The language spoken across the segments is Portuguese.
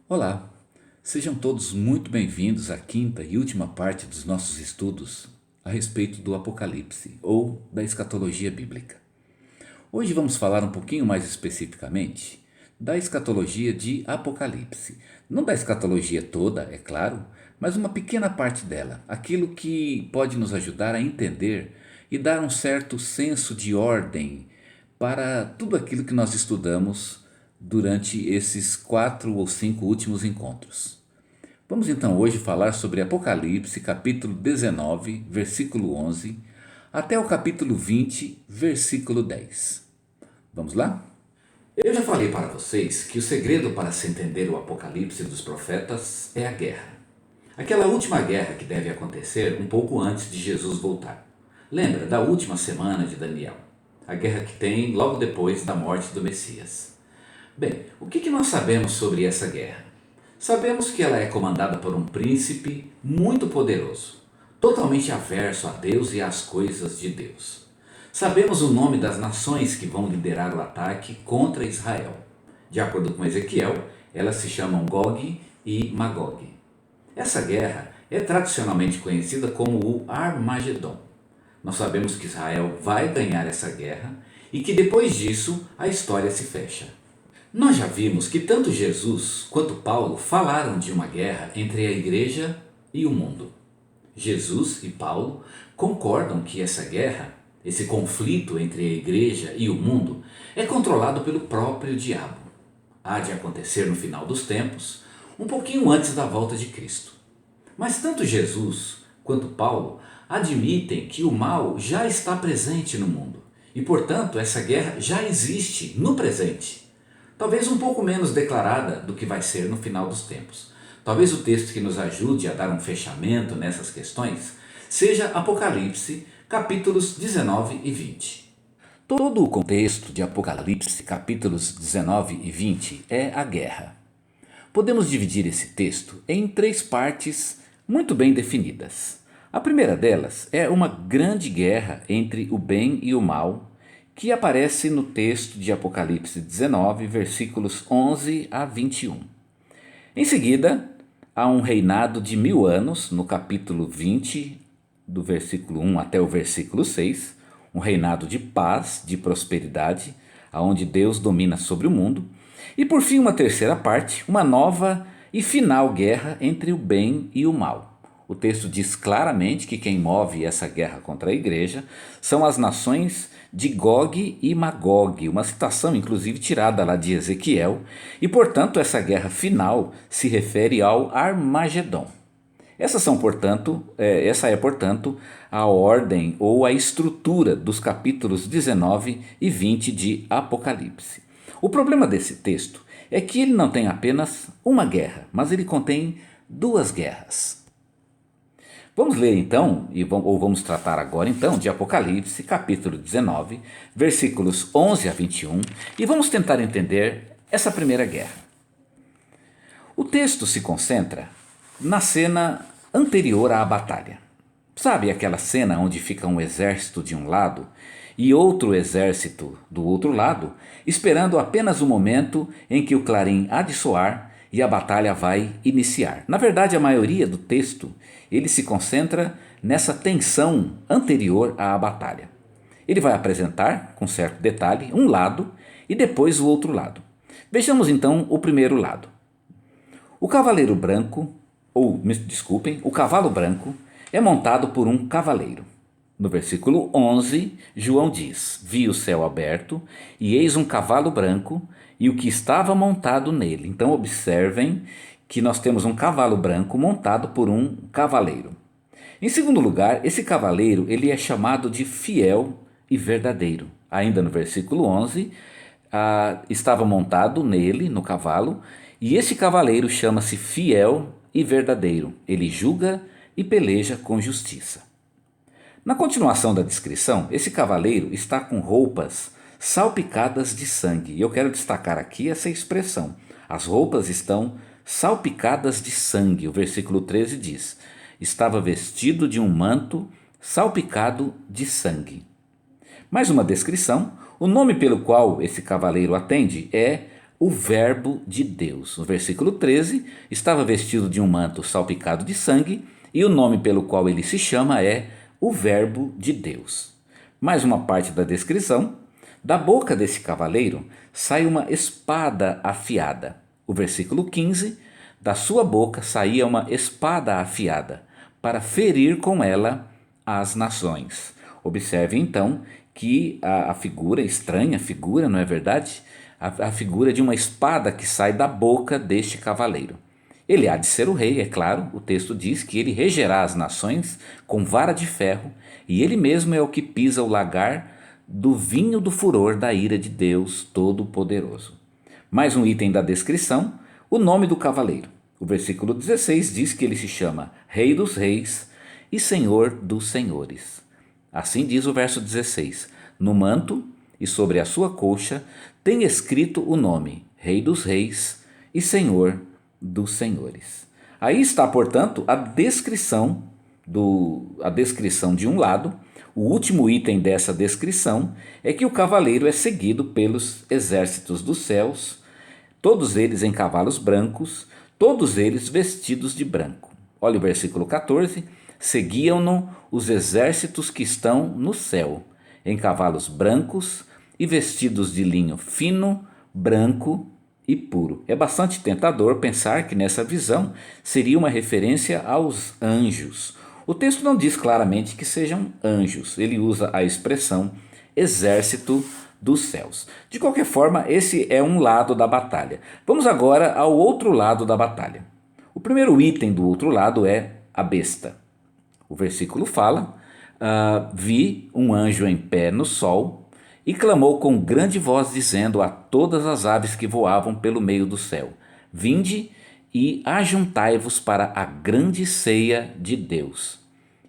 Olá, sejam todos muito bem-vindos à quinta e última parte dos nossos estudos a respeito do Apocalipse ou da escatologia bíblica. Hoje vamos falar um pouquinho mais especificamente da escatologia de Apocalipse. Não da escatologia toda, é claro, mas uma pequena parte dela, aquilo que pode nos ajudar a entender e dar um certo senso de ordem para tudo aquilo que nós estudamos durante esses 4 ou 5 últimos encontros. Vamos então hoje falar sobre Apocalipse, capítulo 19, versículo 11, até o capítulo 20, versículo 10. Vamos lá? Eu já falei para vocês que o segredo para se entender o Apocalipse dos profetas é a guerra. Aquela última guerra que deve acontecer um pouco antes de Jesus voltar. Lembra da última semana de Daniel? A guerra que tem logo depois da morte do Messias. Bem, o que nós sabemos sobre essa guerra? Sabemos que ela é comandada por um príncipe muito poderoso, totalmente averso a Deus e às coisas de Deus. Sabemos o nome das nações que vão liderar o ataque contra Israel. De acordo com Ezequiel, elas se chamam Gog e Magog. Essa guerra é tradicionalmente conhecida como o Armagedon. Nós sabemos que Israel vai ganhar essa guerra e que depois disso a história se fecha. Nós já vimos que tanto Jesus quanto Paulo falaram de uma guerra entre a igreja e o mundo. Jesus e Paulo concordam que essa guerra, esse conflito entre a igreja e o mundo, é controlado pelo próprio diabo. Há de acontecer no final dos tempos, um pouquinho antes da volta de Cristo. Mas tanto Jesus quanto Paulo admitem que o mal já está presente no mundo e, portanto, essa guerra já existe no presente. Talvez um pouco menos declarada do que vai ser no final dos tempos. Talvez o texto que nos ajude a dar um fechamento nessas questões seja Apocalipse, capítulos 19 e 20. Todo o contexto de Apocalipse, capítulos 19 e 20, é a guerra. Podemos dividir esse texto em 3 partes muito bem definidas. A primeira delas é uma grande guerra entre o bem e o mal, que aparece no texto de Apocalipse 19, versículos 11 a 21. Em seguida, há um reinado de 1000 anos, no capítulo 20, do versículo 1 até o versículo 6, um reinado de paz, de prosperidade, onde Deus domina sobre o mundo. E por fim, uma terceira parte, uma nova e final guerra entre o bem e o mal. O texto diz claramente que quem move essa guerra contra a igreja são as nações de Gog e Magog, uma citação inclusive tirada lá de Ezequiel, e portanto essa guerra final se refere ao Armagedon. Essa é, portanto, a ordem ou a estrutura dos capítulos 19 e 20 de Apocalipse. O problema desse texto é que ele não tem apenas uma guerra, mas ele contém 2 guerras. Vamos ler então, ou vamos tratar agora então de Apocalipse, capítulo 19, versículos 11 a 21, e vamos tentar entender essa primeira guerra. O texto se concentra na cena anterior à batalha. Sabe aquela cena onde fica um exército de um lado e outro exército do outro lado, esperando apenas o momento em que o clarim há de soar e a batalha vai iniciar. Na verdade, a maioria do texto ele se concentra nessa tensão anterior à batalha. Ele vai apresentar, com certo detalhe, um lado e depois o outro lado. Vejamos então o primeiro lado. O cavaleiro branco, o cavalo branco é montado por um cavaleiro. No versículo 11, João diz: Vi o céu aberto, e eis um cavalo branco, e o que estava montado nele. Então observem que nós temos um cavalo branco montado por um cavaleiro. Em segundo lugar, esse cavaleiro ele é chamado de fiel e verdadeiro. Ainda no versículo 11, estava montado nele, no cavalo, e esse cavaleiro chama-se fiel e verdadeiro. Ele julga e peleja com justiça. Na continuação da descrição, esse cavaleiro está com roupas salpicadas de sangue. E eu quero destacar aqui essa expressão. As roupas estão salpicadas de sangue. O versículo 13 diz: estava vestido de um manto salpicado de sangue. Mais uma descrição: o nome pelo qual esse cavaleiro atende é o Verbo de Deus. No versículo 13, estava vestido de um manto salpicado de sangue, e o nome pelo qual ele se chama é o Verbo de Deus. Mais uma parte da descrição: da boca desse cavaleiro sai uma espada afiada. O versículo 15, da sua boca saía uma espada afiada, para ferir com ela as nações. Observe então que a figura, estranha figura, não é verdade? A figura de uma espada que sai da boca deste cavaleiro. Ele há de ser o rei, é claro, o texto diz que ele regerá as nações com vara de ferro, e ele mesmo é o que pisa o lagar do vinho do furor da ira de Deus Todo-Poderoso. Mais um item da descrição: o nome do cavaleiro. O versículo 16 diz que ele se chama Rei dos Reis e Senhor dos Senhores. Assim diz o verso 16: no manto e sobre a sua coxa tem escrito o nome Rei dos Reis e Senhor dos Senhores. Aí está, portanto, a descrição de um lado. O último item dessa descrição é que o cavaleiro é seguido pelos exércitos dos céus, todos eles em cavalos brancos, todos eles vestidos de branco. Olha o versículo 14: seguiam-no os exércitos que estão no céu, em cavalos brancos e vestidos de linho fino, branco e puro. É bastante tentador pensar que nessa visão seria uma referência aos anjos. O texto não diz claramente que sejam anjos, ele usa a expressão exército dos céus. De qualquer forma, esse é um lado da batalha. Vamos agora ao outro lado da batalha. O primeiro item do outro lado é a besta. O versículo fala: vi um anjo em pé no sol e clamou com grande voz, dizendo a todas as aves que voavam pelo meio do céu: vinde e ajuntai-vos para a grande ceia de Deus.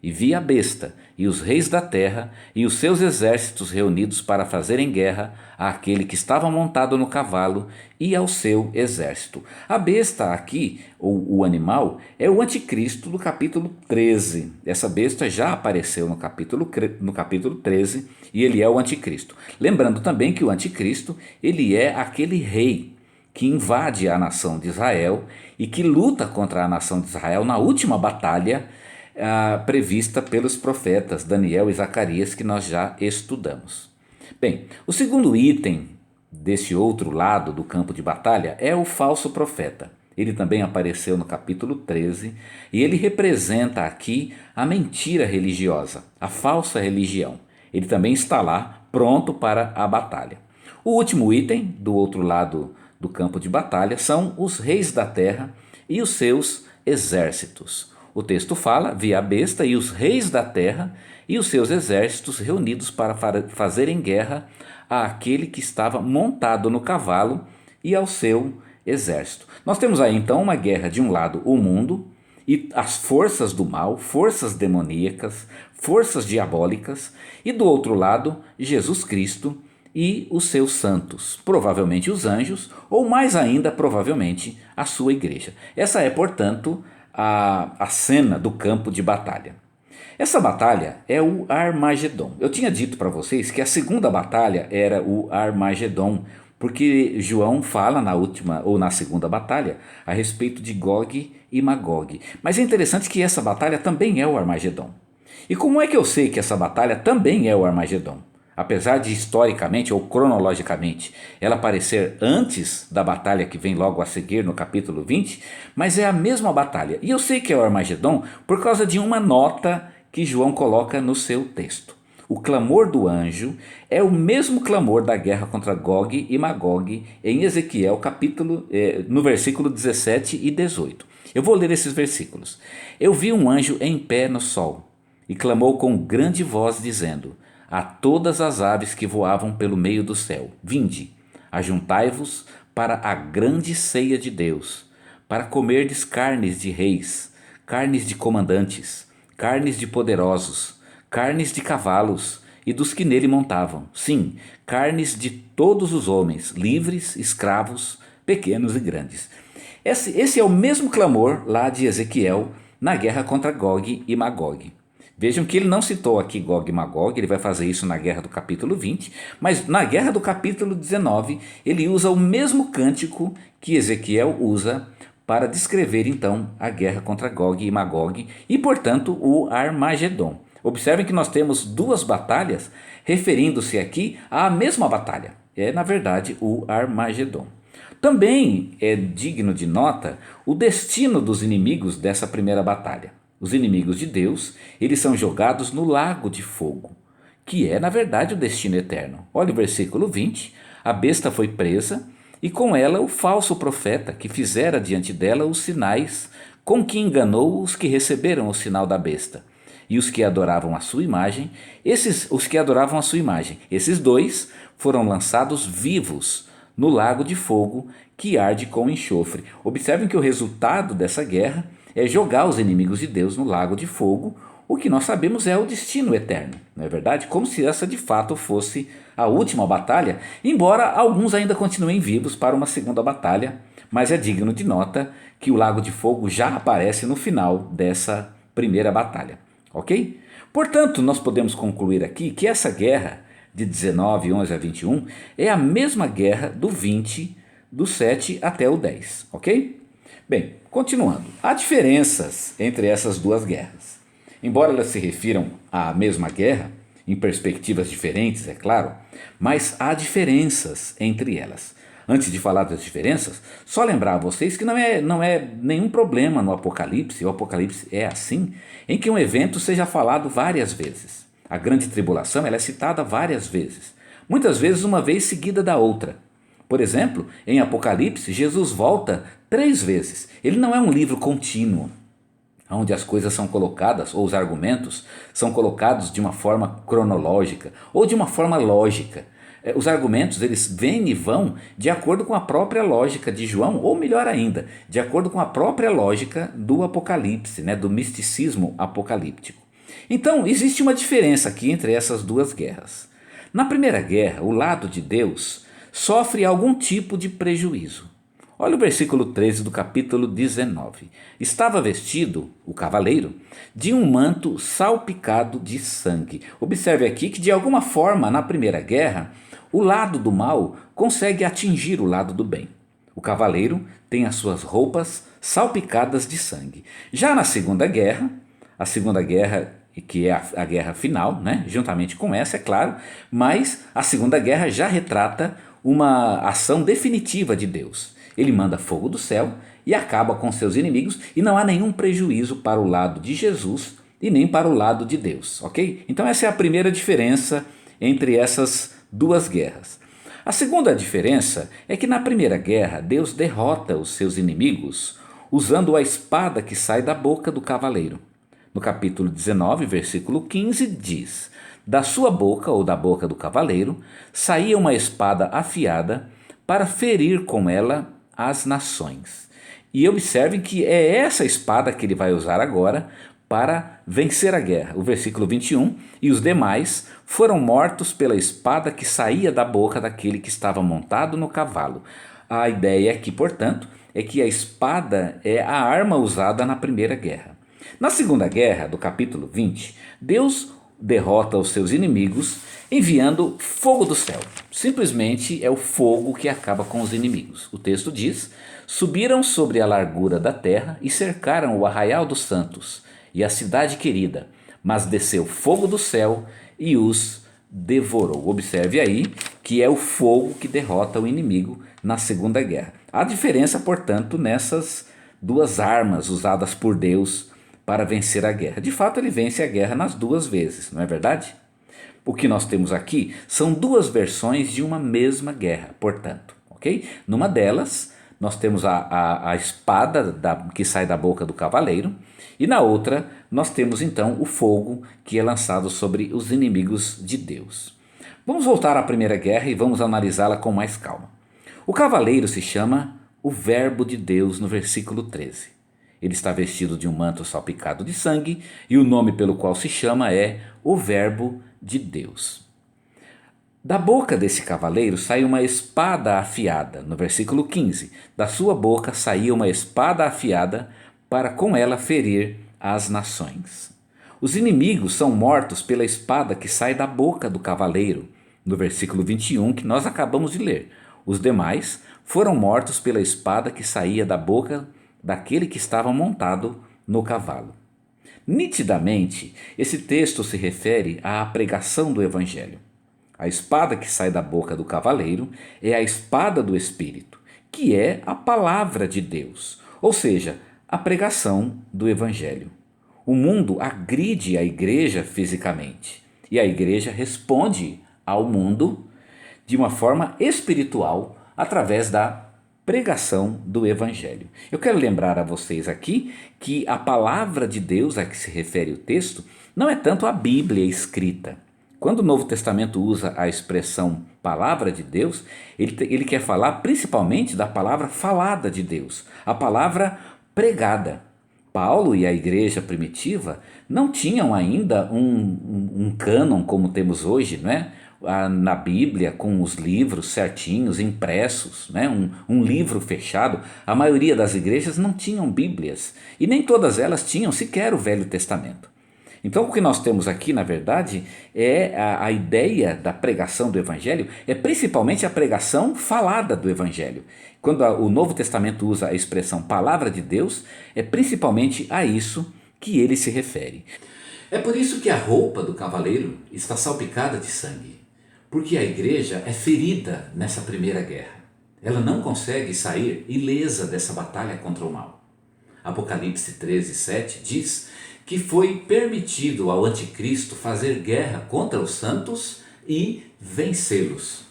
E vi a besta e os reis da terra e os seus exércitos reunidos para fazerem guerra àquele que estava montado no cavalo e ao seu exército. A besta aqui, ou o animal, é o anticristo do capítulo 13. Essa besta já apareceu no capítulo 13 e ele é o anticristo. Lembrando também que o anticristo, ele é aquele rei que invade a nação de Israel e que luta contra a nação de Israel na última batalha prevista pelos profetas Daniel e Zacarias, que nós já estudamos. Bem, o segundo item desse outro lado do campo de batalha é o falso profeta. Ele também apareceu no capítulo 13 e ele representa aqui a mentira religiosa, a falsa religião. Ele também está lá, pronto para a batalha. O último item do outro lado do campo de batalha são os reis da terra e os seus exércitos. O texto fala: vi a besta e os reis da terra e os seus exércitos reunidos para fazerem guerra àquele que estava montado no cavalo e ao seu exército. Nós temos aí então uma guerra: de um lado o mundo e as forças do mal, forças demoníacas, forças diabólicas, e do outro lado Jesus Cristo e os seus santos, provavelmente os anjos, ou mais ainda provavelmente a sua igreja. Essa é, portanto, a cena do campo de batalha. Essa batalha é o Armagedon. Eu tinha dito para vocês que a segunda batalha era o Armagedon, porque João fala na última ou na segunda batalha a respeito de Gog e Magog. Mas é interessante que essa batalha também é o Armagedon. E como é que eu sei que essa batalha também é o Armagedon? Apesar de historicamente ou cronologicamente ela aparecer antes da batalha que vem logo a seguir no capítulo 20, mas é a mesma batalha. E eu sei que é o Armagedon por causa de uma nota que João coloca no seu texto. O clamor do anjo é o mesmo clamor da guerra contra Gog e Magog em Ezequiel no versículo 17 e 18. Eu vou ler esses versículos. Eu vi um anjo em pé no sol e clamou com grande voz, dizendo a todas as aves que voavam pelo meio do céu: vinde, ajuntai-vos para a grande ceia de Deus, para comerdes carnes de reis, carnes de comandantes, carnes de poderosos, carnes de cavalos e dos que nele montavam, sim, carnes de todos os homens, livres, escravos, pequenos e grandes. Esse é o mesmo clamor lá de Ezequiel na guerra contra Gog e Magog. Vejam que ele não citou aqui Gog e Magog, ele vai fazer isso na guerra do capítulo 20, mas na guerra do capítulo 19 ele usa o mesmo cântico que Ezequiel usa para descrever então a guerra contra Gog e Magog e, portanto, o Armagedon. Observem que nós temos duas batalhas referindo-se aqui à mesma batalha. É, na verdade, o Armagedon. Também é digno de nota o destino dos inimigos dessa primeira batalha. Os inimigos de Deus, eles são jogados no lago de fogo, que é, na verdade, o destino eterno. Olha o versículo 20, a besta foi presa e com ela o falso profeta que fizera diante dela os sinais com que enganou os que receberam o sinal da besta. E os que adoravam a sua imagem, esses dois foram lançados vivos no lago de fogo que arde com enxofre. Observem que o resultado dessa guerra é jogar os inimigos de Deus no lago de fogo, o que nós sabemos é o destino eterno, não é verdade? Como se essa de fato fosse a última batalha, embora alguns ainda continuem vivos para uma segunda batalha, mas é digno de nota que o lago de fogo já aparece no final dessa primeira batalha, ok? Portanto, nós podemos concluir aqui que essa guerra de 19, 11 a 21 é a mesma guerra do 20, do 7 até o 10, ok? Bem, continuando, há diferenças entre essas duas guerras. Embora elas se refiram à mesma guerra, em perspectivas diferentes, é claro, mas há diferenças entre elas. Antes de falar das diferenças, só lembrar a vocês que não é nenhum problema no Apocalipse, o Apocalipse é assim, em que um evento seja falado várias vezes. A grande tribulação ela é citada várias vezes, muitas vezes uma vez seguida da outra. Por exemplo, em Apocalipse, Jesus volta 3 vezes. Ele não é um livro contínuo, onde as coisas são colocadas, ou os argumentos são colocados de uma forma cronológica, ou de uma forma lógica. Os argumentos eles vêm e vão de acordo com a própria lógica de João, ou melhor ainda, de acordo com a própria lógica do Apocalipse, do misticismo apocalíptico. Então, existe uma diferença aqui entre essas duas guerras. Na primeira guerra, o lado de Deus sofre algum tipo de prejuízo. Olha o versículo 13 do capítulo 19. Estava vestido, o cavaleiro, de um manto salpicado de sangue. Observe aqui que de alguma forma na primeira guerra, o lado do mal consegue atingir o lado do bem. O cavaleiro tem as suas roupas salpicadas de sangue. Já na segunda guerra, a segunda guerra que é a guerra final, juntamente com essa, é claro, mas a segunda guerra já retrata uma ação definitiva de Deus. Ele manda fogo do céu e acaba com seus inimigos e não há nenhum prejuízo para o lado de Jesus e nem para o lado de Deus, ok? Então essa é a primeira diferença entre essas duas guerras. A segunda diferença é que na primeira guerra Deus derrota os seus inimigos usando a espada que sai da boca do cavaleiro. No capítulo 19, versículo 15 diz: da sua boca ou da boca do cavaleiro saía uma espada afiada para ferir com ela as nações. E observem que é essa espada que ele vai usar agora para vencer a guerra. O versículo 21, e os demais foram mortos pela espada que saía da boca daquele que estava montado no cavalo. A ideia aqui, portanto, é que a espada é a arma usada na primeira guerra. Na segunda guerra, do capítulo 20, Deus derrota os seus inimigos enviando fogo do céu. Simplesmente é o fogo que acaba com os inimigos. O texto diz: subiram sobre a largura da terra e cercaram o arraial dos santos e a cidade querida, mas desceu fogo do céu e os devorou. Observe aí que é o fogo que derrota o inimigo na segunda guerra. Há diferença, portanto, nessas duas armas usadas por Deus para vencer a guerra. De fato, ele vence a guerra nas duas vezes, não é verdade? O que nós temos aqui são duas versões de uma mesma guerra, portanto, ok? Numa delas, nós temos a espada que sai da boca do cavaleiro, e na outra, nós temos então o fogo que é lançado sobre os inimigos de Deus. Vamos voltar à primeira guerra e vamos analisá-la com mais calma. O cavaleiro se chama o Verbo de Deus no versículo 13. Ele está vestido de um manto salpicado de sangue e o nome pelo qual se chama é o Verbo de Deus. Da boca desse cavaleiro sai uma espada afiada, no versículo 15. Da sua boca saía uma espada afiada para com ela ferir as nações. Os inimigos são mortos pela espada que sai da boca do cavaleiro, no versículo 21 que nós acabamos de ler. Os demais foram mortos pela espada que saía da boca daquele que estava montado no cavalo. Nitidamente, esse texto se refere à pregação do Evangelho. A espada que sai da boca do cavaleiro é a espada do Espírito, que é a palavra de Deus, ou seja, a pregação do Evangelho. O mundo agride a igreja fisicamente e a igreja responde ao mundo de uma forma espiritual através da pregação do Evangelho. Eu quero lembrar a vocês aqui que a palavra de Deus a que se refere o texto não é tanto a Bíblia escrita. Quando o Novo Testamento usa a expressão palavra de Deus, ele quer falar principalmente da palavra falada de Deus, a palavra pregada. Paulo e a igreja primitiva não tinham ainda um cânon como temos hoje, não é? Na Bíblia, com os livros certinhos, impressos, né? Um livro fechado. A maioria das igrejas não tinham Bíblias e nem todas elas tinham sequer o Velho Testamento. Então o que nós temos aqui, na verdade, é a ideia da pregação do Evangelho, é principalmente a pregação falada do Evangelho. Quando o Novo Testamento usa a expressão palavra de Deus, é principalmente a isso que ele se refere. É por isso que a roupa do cavaleiro está salpicada de sangue, porque a igreja é ferida nessa primeira guerra. Ela não consegue sair ilesa dessa batalha contra o mal. Apocalipse 13:7 diz que foi permitido ao anticristo fazer guerra contra os santos e vencê-los.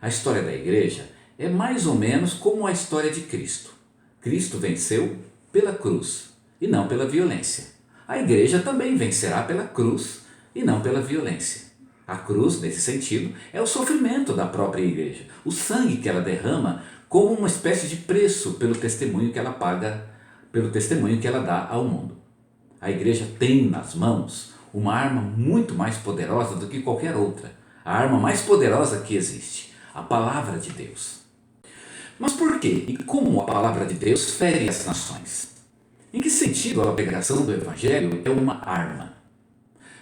A história da igreja é mais ou menos como a história de Cristo. Cristo venceu pela cruz e não pela violência. A igreja também vencerá pela cruz e não pela violência. A cruz, nesse sentido, é o sofrimento da própria igreja, o sangue que ela derrama como uma espécie de preço pelo testemunho que ela paga, pelo testemunho que ela dá ao mundo. A igreja tem nas mãos uma arma muito mais poderosa do que qualquer outra, a arma mais poderosa que existe, a palavra de Deus. Mas por quê e como a palavra de Deus fere as nações? Em que sentido a pregação do Evangelho é uma arma?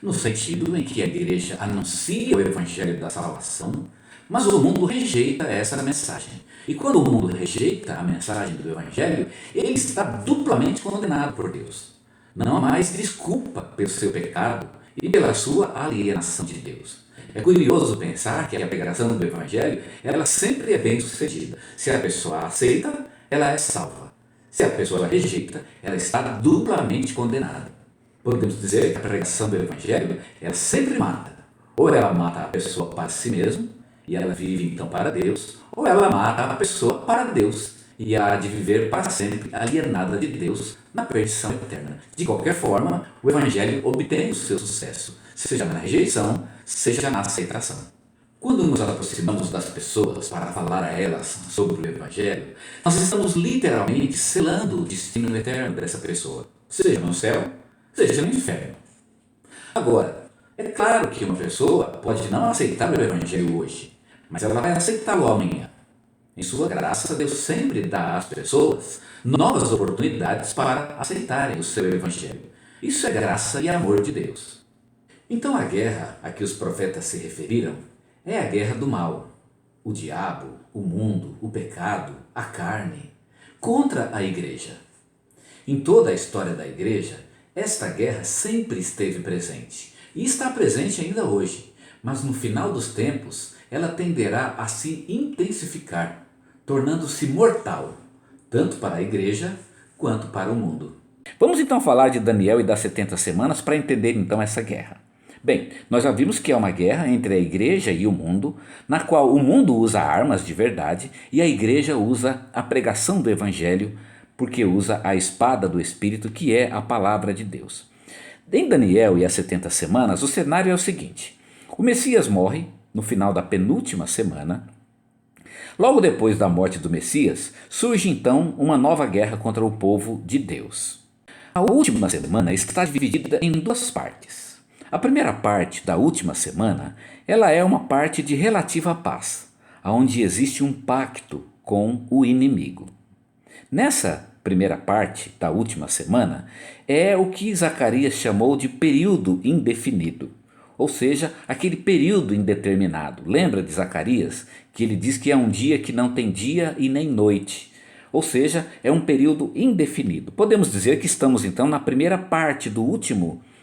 No sentido em que a igreja anuncia o Evangelho da salvação, mas o mundo rejeita essa mensagem. E quando o mundo rejeita a mensagem do Evangelho, ele está duplamente condenado por Deus. Não há mais desculpa pelo seu pecado e pela sua alienação de Deus. É curioso pensar que a pregação do Evangelho, ela sempre é bem sucedida. Se a pessoa aceita, ela é salva. Se a pessoa rejeita, ela está duplamente condenada. Podemos dizer que a pregação do Evangelho, ela sempre mata. Ou ela mata a pessoa para si mesma, e ela vive então para Deus, ou ela mata a pessoa para Deus, e há de viver para sempre alienada de Deus na perdição eterna. De qualquer forma, o Evangelho obtém o seu sucesso, seja na rejeição, seja na aceitação. Quando nos aproximamos das pessoas para falar a elas sobre o Evangelho, nós estamos literalmente selando o destino eterno dessa pessoa, seja no céu, seja no inferno. Agora, é claro que uma pessoa pode não aceitar o Evangelho hoje, mas ela vai aceitá-lo amanhã. Em sua graça, Deus sempre dá às pessoas novas oportunidades para aceitarem o seu Evangelho. Isso é graça e amor de Deus. Então a guerra a que os profetas se referiram é a guerra do mal, o diabo, o mundo, o pecado, a carne, contra a igreja. Em toda a história da igreja, esta guerra sempre esteve presente e está presente ainda hoje, mas no final dos tempos ela tenderá a se intensificar, tornando-se mortal, tanto para a igreja quanto para o mundo. Vamos então falar de Daniel e das 70 semanas para entender então essa guerra. Bem, nós já vimos que é uma guerra entre a igreja e o mundo, na qual o mundo usa armas de verdade e a igreja usa a pregação do Evangelho, porque usa a espada do Espírito, que é a palavra de Deus. Em Daniel e as 70 semanas, o cenário é o seguinte: o Messias morre no final da penúltima semana. Logo depois da morte do Messias, surge então uma nova guerra contra o povo de Deus. A última semana está dividida em duas partes. A primeira parte da última semana, ela é uma parte de relativa paz, onde existe um pacto com o inimigo. Nessa primeira parte da última semana é o que Zacarias chamou de período indefinido, ou seja, aquele período indeterminado. Lembra de Zacarias que ele diz que é um dia que não tem dia e nem noite, ou seja, é um período indefinido. Podemos dizer que estamos então na primeira parte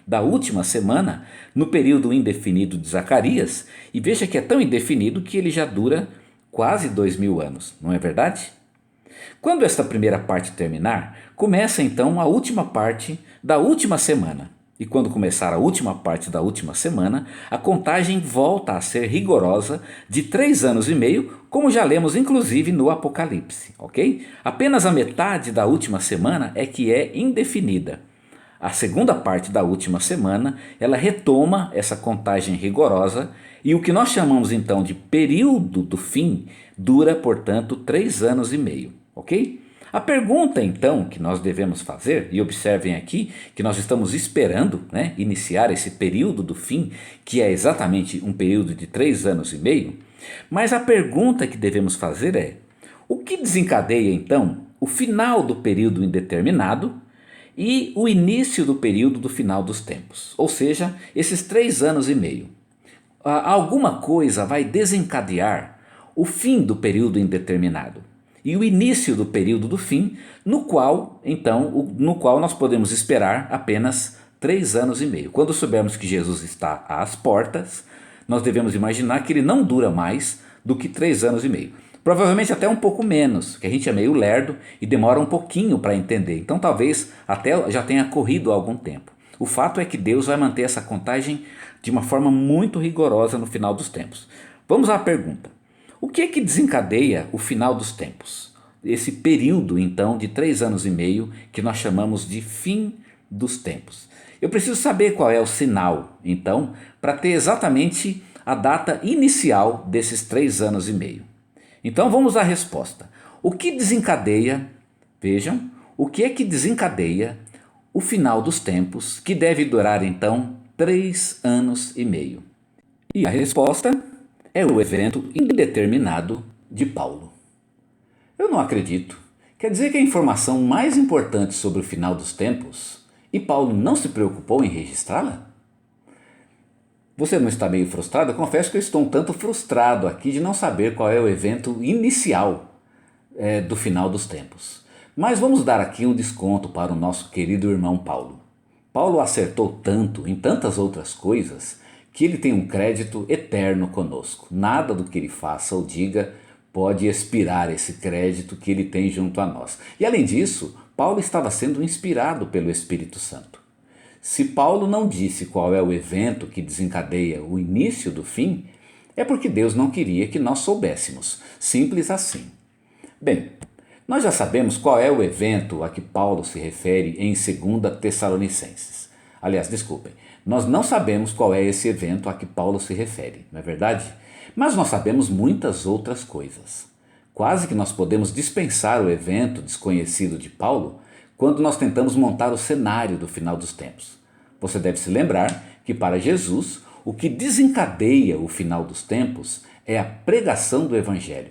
da última semana, no período indefinido de Zacarias, e veja que é tão indefinido que ele já dura quase 2000 anos, não é verdade? Quando esta primeira parte terminar, começa então a última parte da última semana. E quando começar a última parte da última semana, a contagem volta a ser rigorosa de 3 anos e meio, como já lemos inclusive no Apocalipse, ok? Apenas a metade da última semana é que é indefinida. A segunda parte da última semana, ela retoma essa contagem rigorosa e o que nós chamamos então de período do fim dura, portanto, 3 anos e meio, ok? A pergunta então que nós devemos fazer, e observem aqui que nós estamos esperando iniciar esse período do fim, que é exatamente um período de 3 anos e meio, mas a pergunta que devemos fazer é: o que desencadeia então o final do período indeterminado e o início do período do final dos tempos, ou seja, esses 3 anos e meio? Alguma coisa vai desencadear o fim do período indeterminado e o início do período do fim, no qual nós podemos esperar apenas 3 anos e meio. Quando soubermos que Jesus está às portas, nós devemos imaginar que ele não dura mais do que 3 anos e meio. Provavelmente até um pouco menos, que a gente é meio lerdo e demora um pouquinho para entender. Então talvez até já tenha corrido algum tempo. O fato é que Deus vai manter essa contagem de uma forma muito rigorosa no final dos tempos. Vamos à pergunta: o que é que desencadeia o final dos tempos? Esse período então de 3 anos e meio que nós chamamos de fim dos tempos. Eu preciso saber qual é o sinal então para ter exatamente a data inicial desses 3 anos e meio. Então vamos à resposta. O que desencadeia, vejam, o que é que desencadeia o final dos tempos, que deve durar então 3 anos e meio? E a resposta é o evento indeterminado de Paulo. Eu não acredito. Quer dizer que a informação mais importante sobre o final dos tempos, e Paulo não se preocupou em registrá-la? Você não está meio frustrado? Eu confesso que eu estou um tanto frustrado aqui de não saber qual é o evento inicial do final dos tempos. Mas vamos dar aqui um desconto para o nosso querido irmão Paulo. Paulo acertou tanto em tantas outras coisas que ele tem um crédito eterno conosco. Nada do que ele faça ou diga pode expirar esse crédito que ele tem junto a nós. E além disso, Paulo estava sendo inspirado pelo Espírito Santo. Se Paulo não disse qual é o evento que desencadeia o início do fim, é porque Deus não queria que nós soubéssemos. Simples assim. Bem, nós já sabemos qual é o evento a que Paulo se refere em 2 Tessalonicenses. Aliás, desculpem, nós não sabemos qual é esse evento a que Paulo se refere, não é verdade? Mas nós sabemos muitas outras coisas. Quase que nós podemos dispensar o evento desconhecido de Paulo quando nós tentamos montar o cenário do final dos tempos. Você deve se lembrar que para Jesus, o que desencadeia o final dos tempos é a pregação do Evangelho,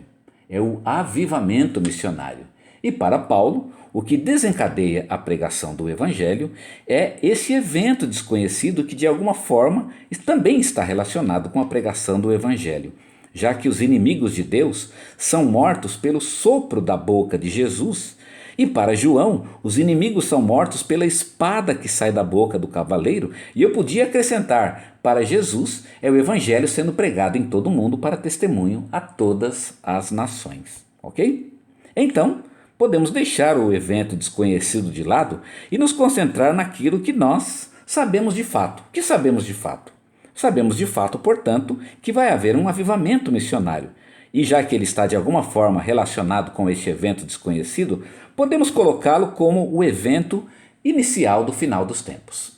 é o avivamento missionário. E para Paulo, o que desencadeia a pregação do Evangelho é esse evento desconhecido que de alguma forma também está relacionado com a pregação do Evangelho, já que os inimigos de Deus são mortos pelo sopro da boca de Jesus. E para João, os inimigos são mortos pela espada que sai da boca do cavaleiro. E eu podia acrescentar, para Jesus é o evangelho sendo pregado em todo o mundo para testemunho a todas as nações. Ok? Então, podemos deixar o evento desconhecido de lado e nos concentrar naquilo que nós sabemos de fato. O que sabemos de fato? Sabemos de fato, portanto, que vai haver um avivamento missionário. E já que ele está de alguma forma relacionado com este evento desconhecido, podemos colocá-lo como o evento inicial do final dos tempos.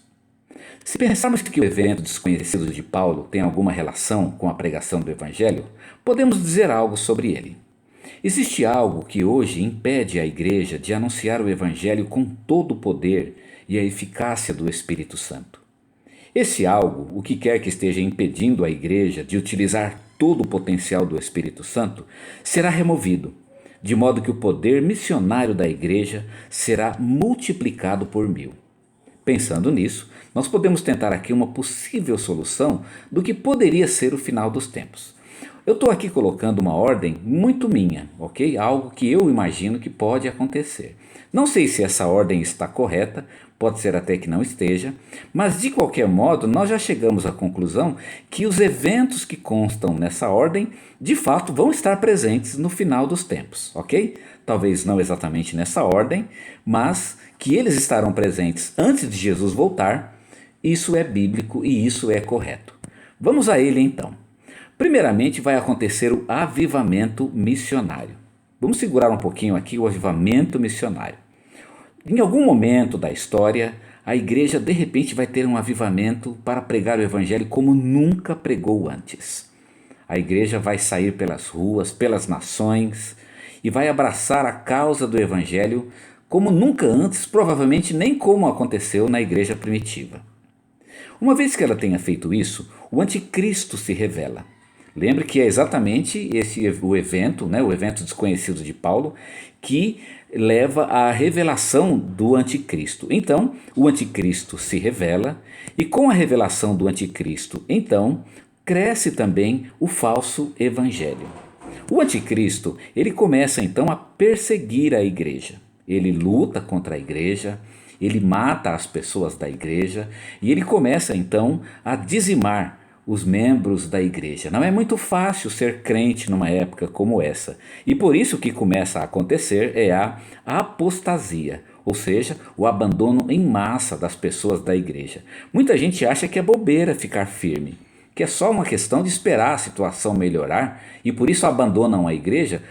Se pensarmos que o evento desconhecido de Paulo tem alguma relação com a pregação do Evangelho, podemos dizer algo sobre ele. Existe algo que hoje impede a igreja de anunciar o Evangelho com todo o poder e a eficácia do Espírito Santo. Esse algo, o que quer que esteja impedindo a igreja de utilizar todo o potencial do Espírito Santo, será removido. de modo que o poder missionário da igreja será multiplicado por 1000. Pensando nisso, nós podemos tentar aqui uma possível solução do que poderia ser o final dos tempos. Eu estou aqui colocando uma ordem muito minha, ok? Algo que eu imagino que pode acontecer. Não sei se essa ordem está correta, pode ser até que não esteja, mas de qualquer modo nós já chegamos à conclusão que os eventos que constam nessa ordem de fato vão estar presentes no final dos tempos, ok? Talvez não exatamente nessa ordem, mas que eles estarão presentes antes de Jesus voltar, isso é bíblico e isso é correto. Vamos a ele então. Primeiramente vai acontecer o avivamento missionário. Vamos segurar um pouquinho aqui o avivamento missionário. Em algum momento da história, a igreja de repente vai ter um avivamento para pregar o evangelho como nunca pregou antes. A igreja vai sair pelas ruas, pelas nações e vai abraçar a causa do evangelho como nunca antes, provavelmente nem como aconteceu na igreja primitiva. Uma vez que ela tenha feito isso, o anticristo se revela. Lembre que é exatamente o evento, o evento desconhecido de Paulo, que leva à revelação do anticristo. Então, o anticristo se revela e com a revelação do anticristo, então, cresce também o falso evangelho. O anticristo, ele começa então a perseguir a igreja. Ele luta contra a igreja, ele mata as pessoas da igreja e ele começa então a dizimar os membros da igreja. Não é muito fácil ser crente numa época como essa. E por isso o que começa a acontecer é a apostasia, ou seja, o abandono em massa das pessoas da igreja. Muita gente acha que é bobeira ficar firme, que é só uma questão de esperar a situação melhorar e por isso abandonam a igreja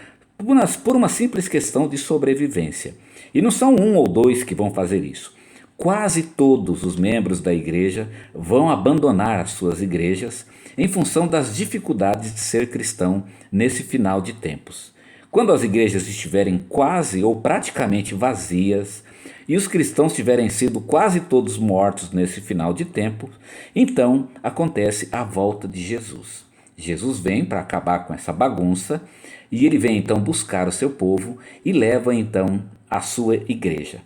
por uma simples questão de sobrevivência. E não são um ou dois que vão fazer isso. Quase todos os membros da igreja vão abandonar as suas igrejas em função das dificuldades de ser cristão nesse final de tempos. Quando as igrejas estiverem quase ou praticamente vazias e os cristãos tiverem sido quase todos mortos nesse final de tempo, então acontece a volta de Jesus. Jesus vem para acabar com essa bagunça e ele vem então buscar o seu povo e leva então a sua igreja.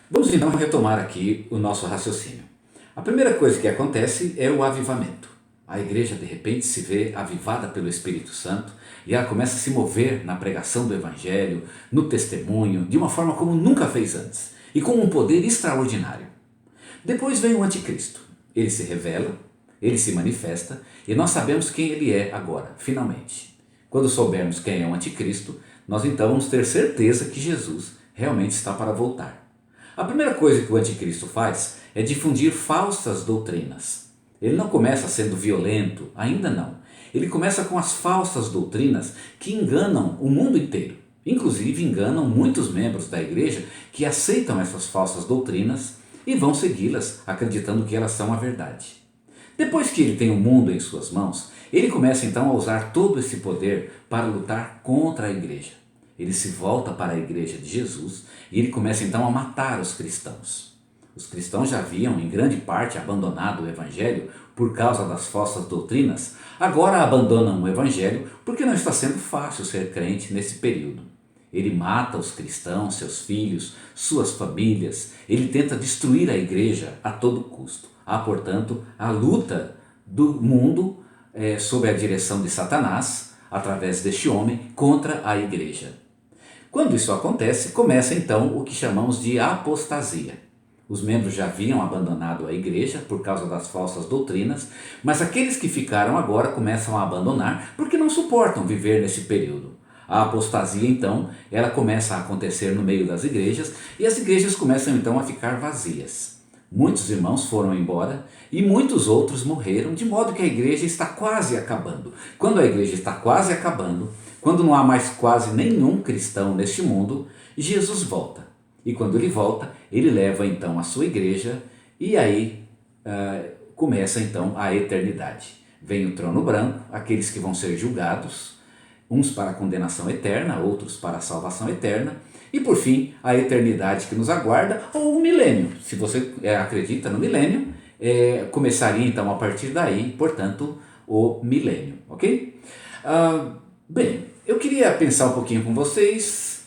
Vamos então retomar aqui o nosso raciocínio. A primeira coisa que acontece é o avivamento. A igreja de repente se vê avivada pelo Espírito Santo e ela começa a se mover na pregação do evangelho, no testemunho, de uma forma como nunca fez antes e com um poder extraordinário. Depois vem o anticristo. Ele se revela, ele se manifesta e nós sabemos quem ele é agora, finalmente. Quando soubermos quem é o anticristo, nós então vamos ter certeza que Jesus realmente está para voltar. A primeira coisa que o anticristo faz é difundir falsas doutrinas. Ele não começa sendo violento, ainda não. Ele começa com as falsas doutrinas que enganam o mundo inteiro. Inclusive enganam muitos membros da igreja que aceitam essas falsas doutrinas e vão segui-las acreditando que elas são a verdade. Depois que ele tem o mundo em suas mãos, ele começa então a usar todo esse poder para lutar contra a igreja. Ele se volta para a igreja de Jesus e ele começa então a matar os cristãos. Os cristãos já haviam em grande parte abandonado o evangelho por causa das falsas doutrinas, agora abandonam o evangelho porque não está sendo fácil ser crente nesse período. Ele mata os cristãos, seus filhos, suas famílias, ele tenta destruir a igreja a todo custo. Há, portanto, a luta do mundo sob a direção de Satanás, através deste homem, contra a igreja. Quando isso acontece, começa então o que chamamos de apostasia. Os membros já haviam abandonado a igreja por causa das falsas doutrinas, mas aqueles que ficaram agora começam a abandonar porque não suportam viver nesse período. A apostasia então, ela começa a acontecer no meio das igrejas e as igrejas começam então a ficar vazias. Muitos irmãos foram embora e muitos outros morreram, de modo que a igreja está quase acabando. Quando a igreja está quase acabando, quando não há mais quase nenhum cristão neste mundo, Jesus volta. E quando ele volta, ele leva então a sua igreja e aí começa então a eternidade. Vem o trono branco, aqueles que vão ser julgados, uns para a condenação eterna, outros para a salvação eterna, e por fim a eternidade que nos aguarda, ou o milênio. Se você acredita no milênio, começaria então a partir daí, portanto, o milênio, ok? Bem, Eu queria pensar um pouquinho com vocês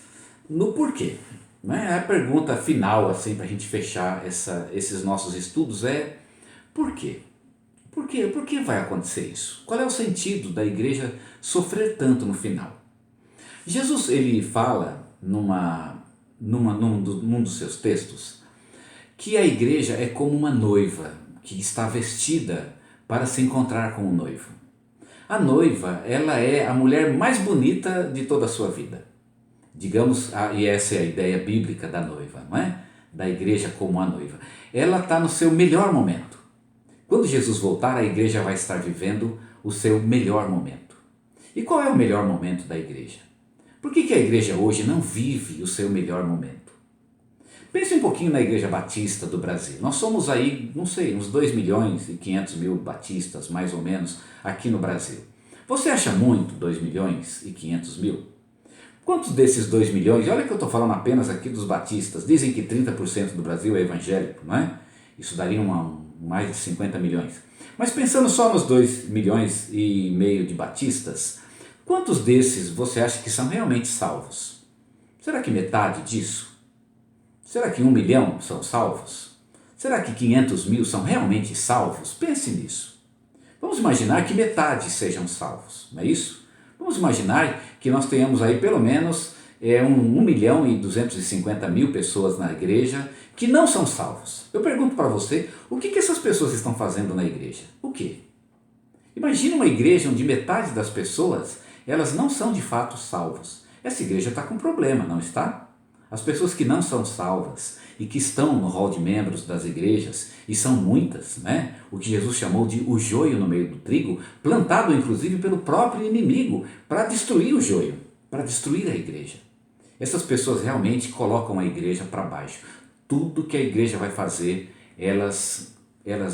no porquê. Né? A pergunta final, assim, para a gente fechar esses nossos estudos é: por quê? Por quê? Por que vai acontecer isso? Qual é o sentido da igreja sofrer tanto no final? Jesus, ele fala num dos seus textos que a igreja é como uma noiva que está vestida para se encontrar com o noivo. A noiva, ela é a mulher mais bonita de toda a sua vida. Digamos, e essa é a ideia bíblica da noiva, não é? Da igreja como a noiva. Ela está no seu melhor momento. Quando Jesus voltar, a igreja vai estar vivendo o seu melhor momento. E qual é o melhor momento da igreja? Por que a igreja hoje não vive o seu melhor momento? Pense um pouquinho na Igreja Batista do Brasil. Nós somos aí, não sei, uns 2.500.000 batistas, mais ou menos, aqui no Brasil. Você acha muito 2.500.000? Quantos desses 2 milhões, olha que eu estou falando apenas aqui dos batistas, dizem que 30% do Brasil é evangélico, não é? Isso daria mais de 50 milhões. Mas pensando só nos 2,5 milhões de batistas, quantos desses você acha que são realmente salvos? Será que metade disso? Será que 1 milhão são salvos? Será que 500.000 são realmente salvos? Pense nisso. Vamos imaginar que metade sejam salvos, não é isso? Vamos imaginar que nós tenhamos aí pelo menos 1.250.000 pessoas na igreja que não são salvos. Eu pergunto para você, o que essas pessoas estão fazendo na igreja? O quê? Imagina uma igreja onde metade das pessoas, elas não são de fato salvos. Essa igreja está com problema, não está? As pessoas que não são salvas e que estão no hall de membros das igrejas, e são muitas, né? O que Jesus chamou de o joio no meio do trigo, plantado inclusive pelo próprio inimigo para destruir o joio, para destruir a igreja. Essas pessoas realmente colocam a igreja para baixo. Tudo que a igreja vai fazer, elas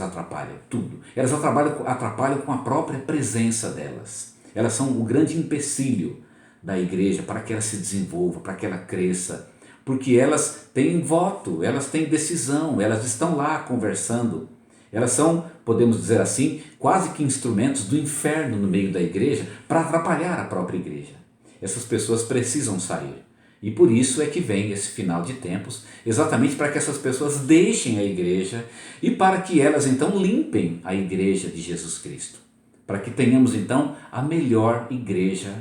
atrapalham, tudo. Elas atrapalham com a própria presença delas. Elas são o grande empecilho da igreja para que ela se desenvolva, para que ela cresça, porque elas têm voto, elas têm decisão, elas estão lá conversando. Elas são, podemos dizer assim, quase que instrumentos do inferno no meio da igreja para atrapalhar a própria igreja. Essas pessoas precisam sair. E por isso é que vem esse final de tempos, exatamente para que essas pessoas deixem a igreja e para que elas então limpem a igreja de Jesus Cristo. Para que tenhamos então a melhor igreja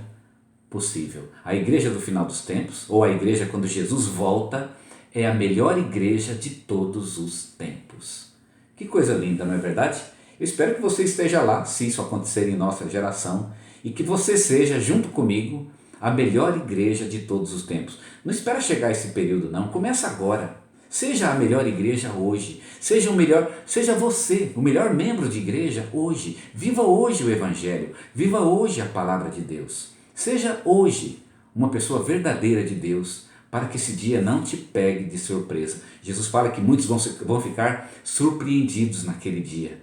possível. A igreja do final dos tempos, ou a igreja quando Jesus volta, é a melhor igreja de todos os tempos. Que coisa linda, não é verdade? Eu espero que você esteja lá, se isso acontecer em nossa geração, e que você seja, junto comigo, a melhor igreja de todos os tempos. Não espera chegar esse período não, começa agora. Seja a melhor igreja hoje, seja você, o melhor membro de igreja hoje. Viva hoje o Evangelho, viva hoje a palavra de Deus. Seja hoje uma pessoa verdadeira de Deus, para que esse dia não te pegue de surpresa. Jesus fala que muitos vão ficar surpreendidos naquele dia,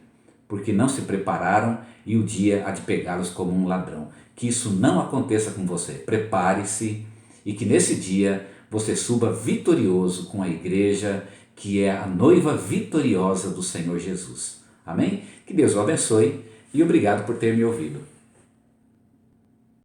porque não se prepararam e o dia há de pegá-los como um ladrão. Que isso não aconteça com você. Prepare-se e que nesse dia você suba vitorioso com a igreja, que é a noiva vitoriosa do Senhor Jesus. Amém? Que Deus o abençoe e obrigado por ter me ouvido.